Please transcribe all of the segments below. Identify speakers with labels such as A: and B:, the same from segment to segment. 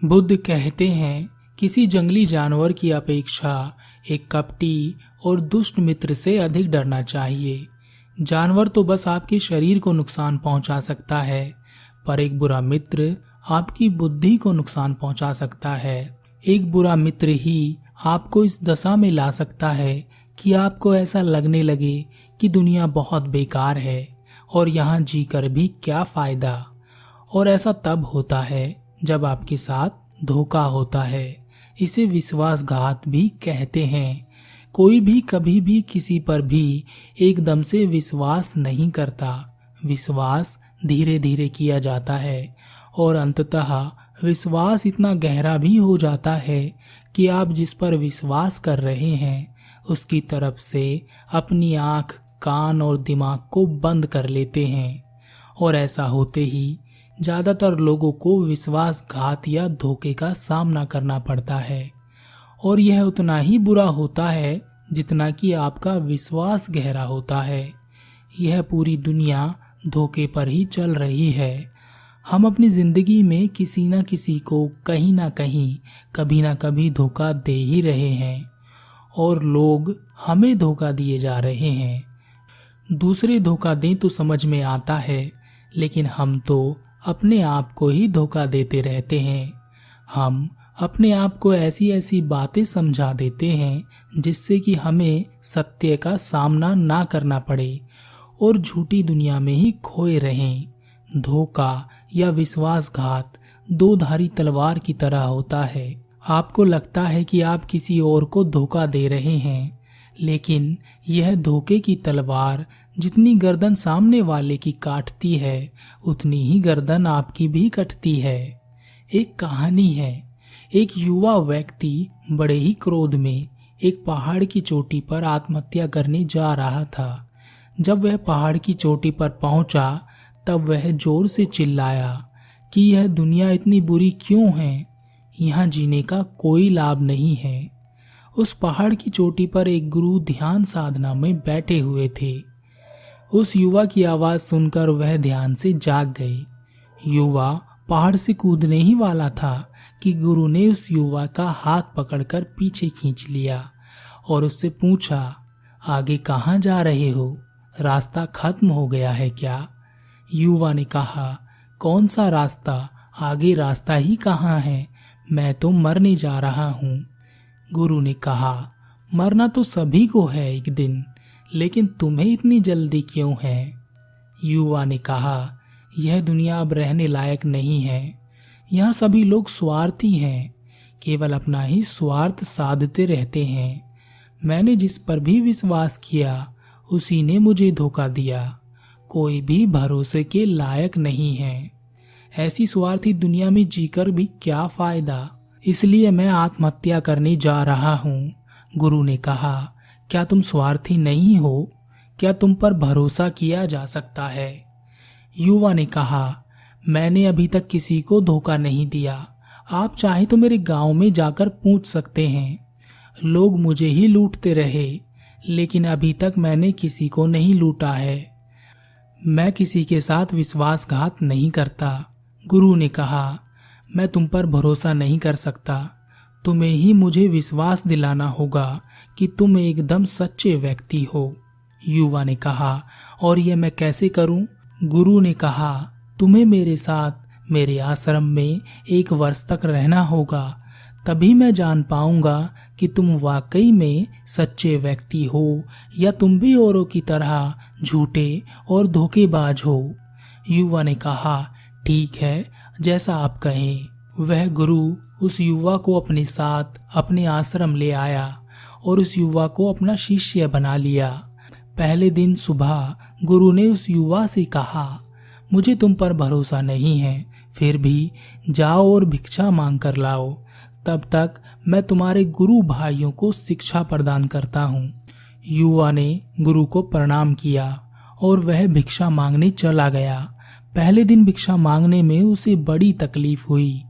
A: बुद्ध कहते हैं, किसी जंगली जानवर की अपेक्षा एक कपटी और दुष्ट मित्र से अधिक डरना चाहिए। जानवर तो बस आपके शरीर को नुकसान पहुंचा सकता है, पर एक बुरा मित्र आपकी बुद्धि को नुकसान पहुंचा सकता है। एक बुरा मित्र ही आपको इस दशा में ला सकता है कि आपको ऐसा लगने लगे कि दुनिया बहुत बेकार है और यहाँ जीकर भी क्या फायदा। और ऐसा तब होता है जब आपके साथ धोखा होता है। इसे विश्वासघात भी कहते हैं। कोई भी कभी भी किसी पर भी एकदम से विश्वास नहीं करता। विश्वास धीरे धीरे किया जाता है और अंततः विश्वास इतना गहरा भी हो जाता है कि आप जिस पर विश्वास कर रहे हैं उसकी तरफ से अपनी आंख, कान और दिमाग को बंद कर लेते हैं। और ऐसा होते ही ज़्यादातर लोगों को विश्वासघात या धोखे का सामना करना पड़ता है, और यह उतना ही बुरा होता है जितना कि आपका विश्वास गहरा होता है। यह पूरी दुनिया धोखे पर ही चल रही है। हम अपनी जिंदगी में किसी न किसी को कहीं ना कहीं, कभी ना कभी धोखा दे ही रहे हैं, और लोग हमें धोखा दिए जा रहे हैं। दूसरे धोखा दें तो समझ में आता है, लेकिन हम तो अपने आप को ही धोखा देते रहते हैं। हम अपने आप को ऐसी ऐसी बातें समझा देते हैं जिससे कि हमें सत्य का सामना ना करना पड़े और झूठी दुनिया में ही खोए रहें। धोखा या विश्वासघात दो धारी तलवार की तरह होता है। आपको लगता है कि आप किसी और को धोखा दे रहे हैं, लेकिन यह धोखे की तलवार जितनी गर्दन सामने वाले की काटती है, उतनी ही गर्दन आपकी भी कटती है। एक कहानी है। एक युवा व्यक्ति बड़े ही क्रोध में एक पहाड़ की चोटी पर आत्महत्या करने जा रहा था। जब वह पहाड़ की चोटी पर पहुंचा, तब वह जोर से चिल्लाया कि यह दुनिया इतनी बुरी क्यों है, यहाँ जीने का कोई लाभ नहीं है। उस पहाड़ की चोटी पर एक गुरु ध्यान साधना में बैठे हुए थे। उस युवा की आवाज सुनकर वह ध्यान से जाग गए। युवा पहाड़ से कूदने ही वाला था कि गुरु ने उस युवा का हाथ पकड़कर पीछे खींच लिया और उससे पूछा, आगे कहाँ जा रहे हो? रास्ता खत्म हो गया है क्या? युवा ने कहा, कौन सा रास्ता? आगे रास्ता ही कहाँ है? मैं तो मरने जा रहा हूँ। गुरु ने कहा, मरना तो सभी को है एक दिन, लेकिन तुम्हें इतनी जल्दी क्यों है? युवा ने कहा, यह दुनिया अब रहने लायक नहीं है। यहाँ सभी लोग स्वार्थी हैं, केवल अपना ही स्वार्थ साधते रहते हैं। मैंने जिस पर भी विश्वास किया उसी ने मुझे धोखा दिया। कोई भी भरोसे के लायक नहीं है। ऐसी स्वार्थी दुनिया में जीकर भी क्या फायदा? इसलिए मैं आत्महत्या करने जा रहा हूँ। गुरु ने कहा, क्या तुम स्वार्थी नहीं हो? क्या तुम पर भरोसा किया जा सकता है? युवा ने कहा, मैंने अभी तक किसी को धोखा नहीं दिया। आप चाहे तो मेरे गांव में जाकर पूछ सकते हैं। लोग मुझे ही लूटते रहे, लेकिन अभी तक मैंने किसी को नहीं लूटा है। मैं किसी के साथ विश्वासघात नहीं करता। गुरु ने कहा, मैं तुम पर भरोसा नहीं कर सकता। तुम्हें ही मुझे विश्वास दिलाना होगा कि तुम एकदम सच्चे व्यक्ति हो। युवा ने कहा, और यह मैं कैसे करूं? गुरु ने कहा, तुम्हें मेरे साथ मेरे आश्रम में 1 वर्ष तक रहना होगा, तभी मैं जान पाऊंगा कि तुम वाकई में सच्चे व्यक्ति हो या तुम भी औरों की तरह झूठे और धोखेबाज हो। युवा ने कहा, ठीक है, जैसा आप कहें। वह गुरु उस युवा को अपने साथ अपने आश्रम ले आया और उस युवा को अपना शिष्य बना लिया। पहले दिन सुबह गुरु ने उस युवा से कहा, मुझे तुम पर भरोसा नहीं है, फिर भी जाओ और भिक्षा मांग कर लाओ। तब तक मैं तुम्हारे गुरु भाइयों को शिक्षा प्रदान करता हूँ। युवा ने गुरु को प्रणाम किया और वह भिक्षा मांगने चला गया। पहले दिन भिक्षा मांगने में उसे बड़ी तकलीफ हुई।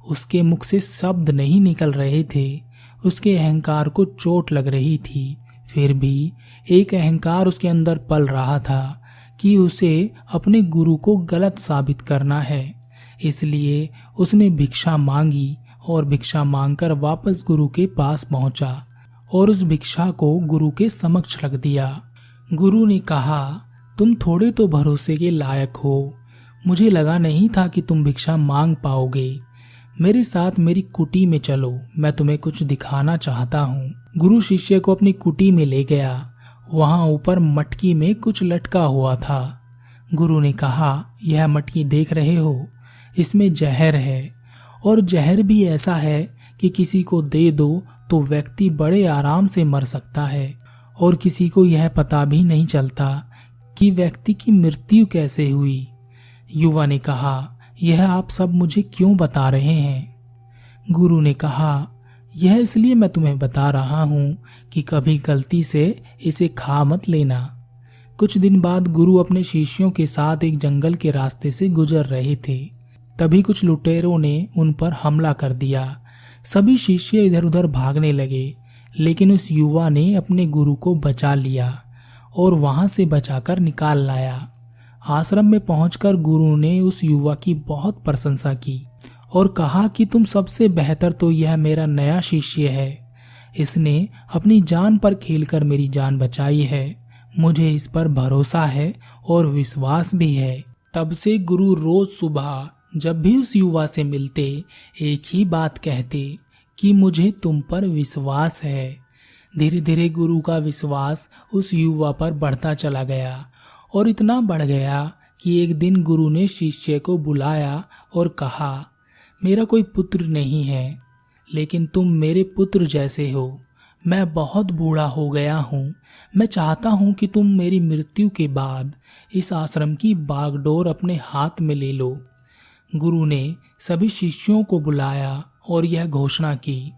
A: उसके मुख से शब्द नहीं निकल रहे थे। उसके अहंकार को चोट लग रही थी। फिर भी एक अहंकार उसके अंदर पल रहा था कि उसे अपने गुरु को गलत साबित करना है। इसलिए उसने भिक्षा मांगी और भिक्षा मांगकर वापस गुरु के पास पहुंचा और उस भिक्षा को गुरु के समक्ष रख दिया। गुरु ने कहा, तुम थोड़े तो भरोसे के लायक हो। मुझे लगा नहीं था कि तुम भिक्षा मांग पाओगे। मेरे साथ मेरी कुटी में चलो, मैं तुम्हें कुछ दिखाना चाहता हूँ। गुरु शिष्य को अपनी कुटी में ले गया। वहां ऊपर मटकी में कुछ लटका हुआ था। गुरु ने कहा, यह मटकी देख रहे हो, इसमें जहर है और जहर भी ऐसा है कि किसी को दे दो तो व्यक्ति बड़े आराम से मर सकता है और किसी को यह पता भी नहीं चलता कि व्यक्ति की मृत्यु कैसे हुई। युवा ने कहा, यह आप सब मुझे क्यों बता रहे हैं? गुरु ने कहा, यह इसलिए मैं तुम्हें बता रहा हूँ कि कभी गलती से इसे खा मत लेना। कुछ दिन बाद गुरु अपने शिष्यों के साथ एक जंगल के रास्ते से गुजर रहे थे। तभी कुछ लुटेरों ने उन पर हमला कर दिया। सभी शिष्य इधर उधर भागने लगे, लेकिन उस युवा ने अपने गुरु को बचा लिया और वहां से बचाकर निकाल लाया। आश्रम में पहुंचकर गुरु ने उस युवा की बहुत प्रशंसा की और कहा कि तुम सबसे बेहतर तो यह मेरा नया शिष्य है। इसने अपनी जान पर खेलकर मेरी जान बचाई है। मुझे इस पर भरोसा है और विश्वास भी है। तब से गुरु रोज सुबह जब भी उस युवा से मिलते एक ही बात कहते कि मुझे तुम पर विश्वास है। धीरे धीरे गुरु का विश्वास उस युवा पर बढ़ता चला गया और इतना बढ़ गया कि एक दिन गुरु ने शिष्य को बुलाया और कहा, मेरा कोई पुत्र नहीं है, लेकिन तुम मेरे पुत्र जैसे हो। मैं बहुत बूढ़ा हो गया हूँ। मैं चाहता हूँ कि तुम मेरी मृत्यु के बाद इस आश्रम की बागडोर अपने हाथ में ले लो। गुरु ने सभी शिष्यों को बुलाया और यह घोषणा की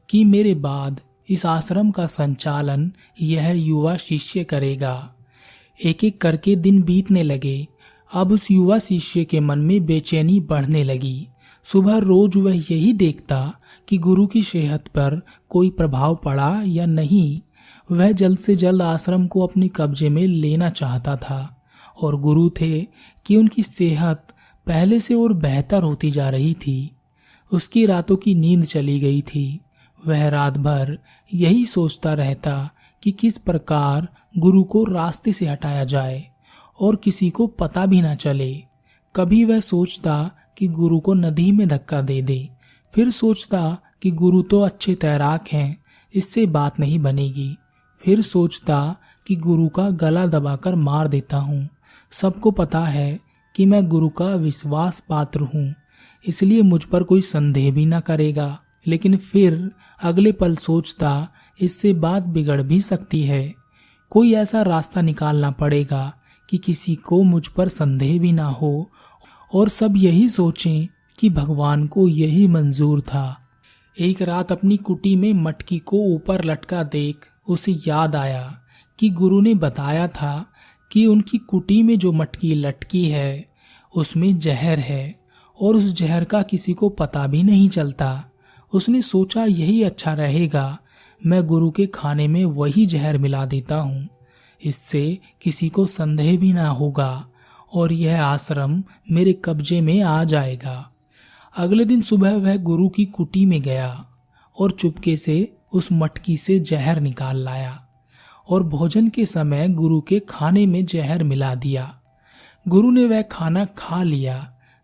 A: कि मेरे बाद इस आश्रम का संचालन यह युवा शिष्य करेगा। एक एक करके दिन बीतने लगे। अब उस युवा शिष्य के मन में बेचैनी बढ़ने लगी। सुबह रोज वह यही देखता कि गुरु की सेहत पर कोई प्रभाव पड़ा या नहीं। वह जल्द से जल्द आश्रम को अपने कब्जे में लेना चाहता था और गुरु थे कि उनकी सेहत पहले से और बेहतर होती जा रही थी। उसकी रातों की नींद चली गई थी। वह रात भर यही सोचता रहता कि किस प्रकार गुरु को रास्ते से हटाया जाए और किसी को पता भी ना चले। कभी वह सोचता कि गुरु को नदी में धक्का दे दे, फिर सोचता कि गुरु तो अच्छे तैराक हैं, इससे बात नहीं बनेगी। फिर सोचता कि गुरु का गला दबाकर मार देता हूँ। सबको पता है कि मैं गुरु का विश्वास पात्र हूँ, इसलिए मुझ पर कोई संदेह भी ना करेगा। लेकिन फिर अगले पल सोचता, इससे बात बिगड़ भी सकती है। कोई ऐसा रास्ता निकालना पड़ेगा कि किसी को मुझ पर संदेह भी ना हो और सब यही सोचें कि भगवान को यही मंजूर था। एक रात अपनी कुटी में मटकी को ऊपर लटका देख उसे याद आया कि गुरु ने बताया था कि उनकी कुटी में जो मटकी लटकी है उसमें जहर है और उस जहर का किसी को पता भी नहीं चलता। उसने सोचा, यही अच्छा रहेगा, मैं गुरु के खाने में वही जहर मिला देता हूँ। इससे किसी को संदेह भी ना होगा और यह आश्रम मेरे कब्जे में आ जाएगा। अगले दिन सुबह वह गुरु की कुटी में गया और चुपके से उस मटकी से जहर निकाल लाया और भोजन के समय गुरु के खाने में जहर मिला दिया। गुरु ने वह खाना खा लिया।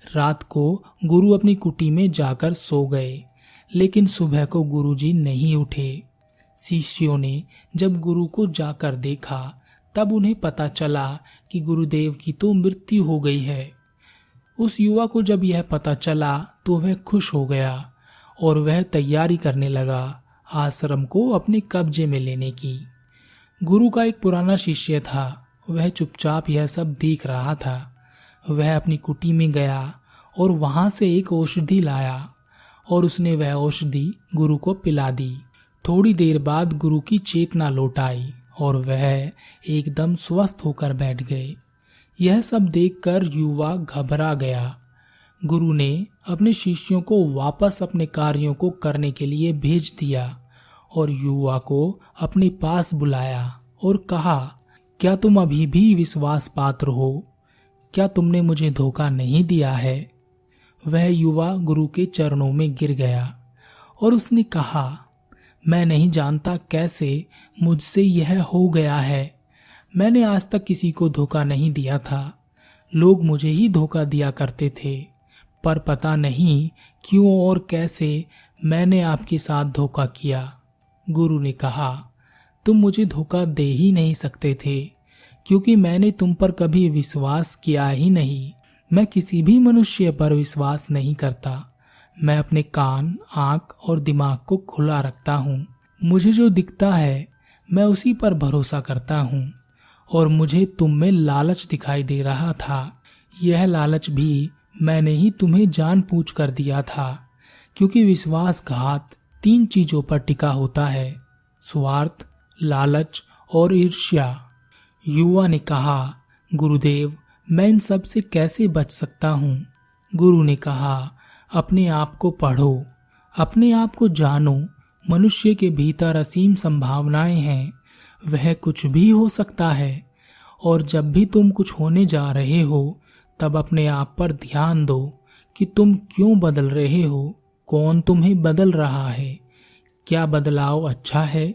A: रात को गुरु अपनी कुटी में जाकर सो गए, लेकिन सुबह को गुरुजी नहीं उठे। शिष्यों ने जब गुरु को जाकर देखा तब उन्हें पता चला कि गुरुदेव की तो मृत्यु हो गई है। उस युवा को जब यह पता चला तो वह खुश हो गया और वह तैयारी करने लगा आश्रम को अपने कब्जे में लेने की। गुरु का एक पुराना शिष्य था, वह चुपचाप यह सब देख रहा था। वह अपनी कुटी में गया और वहां से एक औषधि लाया और उसने वह औषधि गुरु को पिला दी। थोड़ी देर बाद गुरु की चेतना लौट आई और वह एकदम स्वस्थ होकर बैठ गए। यह सब देखकर युवा घबरा गया। गुरु ने अपने शिष्यों को वापस अपने कार्यों को करने के लिए भेज दिया और युवा को अपने पास बुलाया और कहा, क्या तुम अभी भी विश्वास पात्र हो? क्या तुमने मुझे धोखा नहीं दिया है? वह युवा गुरु के चरणों में गिर गया और उसने कहा, मैं नहीं जानता कैसे मुझसे यह हो गया है। मैंने आज तक किसी को धोखा नहीं दिया था। लोग मुझे ही धोखा दिया करते थे, पर पता नहीं क्यों और कैसे मैंने आपके साथ धोखा किया। गुरु ने कहा, तुम मुझे धोखा दे ही नहीं सकते थे, क्योंकि मैंने तुम पर कभी विश्वास किया ही नहीं। मैं किसी भी मनुष्य पर विश्वास नहीं करता। मैं अपने कान, आँख और दिमाग को खुला रखता हूँ। मुझे जो दिखता है मैं उसी पर भरोसा करता हूँ। और मुझे तुम में लालच दिखाई दे रहा था। यह लालच भी मैंने ही तुम्हें जानबूझ कर दिया था, क्योंकि विश्वासघात 3 चीजों पर टिका होता है: स्वार्थ, लालच और ईर्ष्या। युवा ने कहा, गुरुदेव, मैं इन सब से कैसे बच सकता हूँ? गुरु ने कहा, अपने आप को पढ़ो, अपने आप को जानो। मनुष्य के भीतर असीम संभावनाएं हैं। वह कुछ भी हो सकता है। और जब भी तुम कुछ होने जा रहे हो, तब अपने आप पर ध्यान दो कि तुम क्यों बदल रहे हो, कौन तुम्हें बदल रहा है, क्या बदलाव अच्छा है।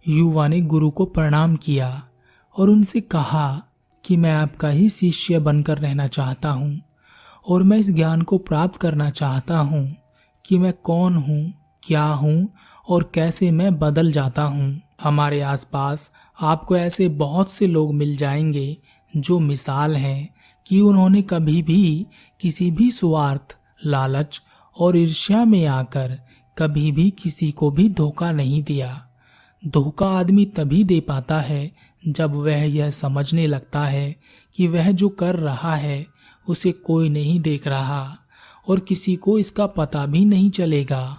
A: युवा ने गुरु को प्रणाम किया और उनसे कहा कि मैं आपका ही शिष्य बनकर रहना चाहता हूँ और मैं इस ज्ञान को प्राप्त करना चाहता हूँ कि मैं कौन हूँ, क्या हूँ और कैसे मैं बदल जाता हूँ। हमारे आसपास आपको ऐसे बहुत से लोग मिल जाएंगे जो मिसाल हैं कि उन्होंने कभी भी किसी भी स्वार्थ, लालच और ईर्ष्या में आकर कभी भी किसी को भी धोखा नहीं दिया। धोखा आदमी तभी दे पाता है जब वह यह समझने लगता है कि वह जो कर रहा है उसे कोई नहीं देख रहा और किसी को इसका पता भी नहीं चलेगा,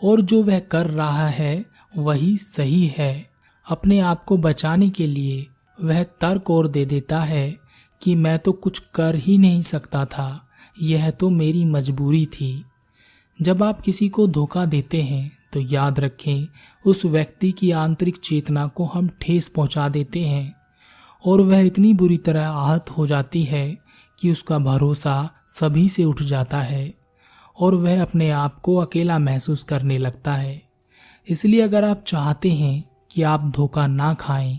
A: और जो वह कर रहा है वही सही है। अपने आप को बचाने के लिए वह तर्क और दे देता है कि मैं तो कुछ कर ही नहीं सकता था, यह तो मेरी मजबूरी थी। जब आप किसी को धोखा देते हैं तो याद रखें, उस व्यक्ति की आंतरिक चेतना को हम ठेस पहुंचा देते हैं और वह इतनी बुरी तरह आहत हो जाती है कि उसका भरोसा सभी से उठ जाता है और वह अपने आप को अकेला महसूस करने लगता है। इसलिए अगर आप चाहते हैं कि आप धोखा ना खाएं,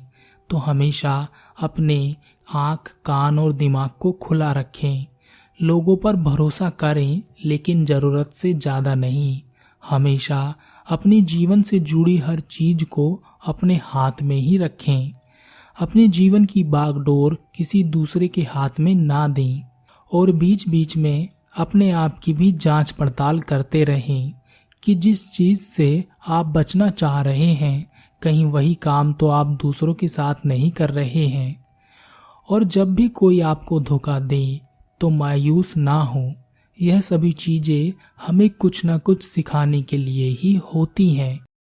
A: तो हमेशा अपने आँख, कान और दिमाग को खुला रखें। लोगों पर भरोसा करें, लेकिन ज़रूरत से ज़्यादा नहीं। हमेशा अपने जीवन से जुड़ी हर चीज को अपने हाथ में ही रखें। अपने जीवन की बागडोर किसी दूसरे के हाथ में ना दें और बीच बीच में अपने आप की भी जांच पड़ताल करते रहें कि जिस चीज़ से आप बचना चाह रहे हैं, कहीं वही काम तो आप दूसरों के साथ नहीं कर रहे हैं। और जब भी कोई आपको धोखा दे तो मायूस ना हो। यह सभी चीज़ें हमें कुछ ना कुछ सिखाने के लिए ही होती हैं।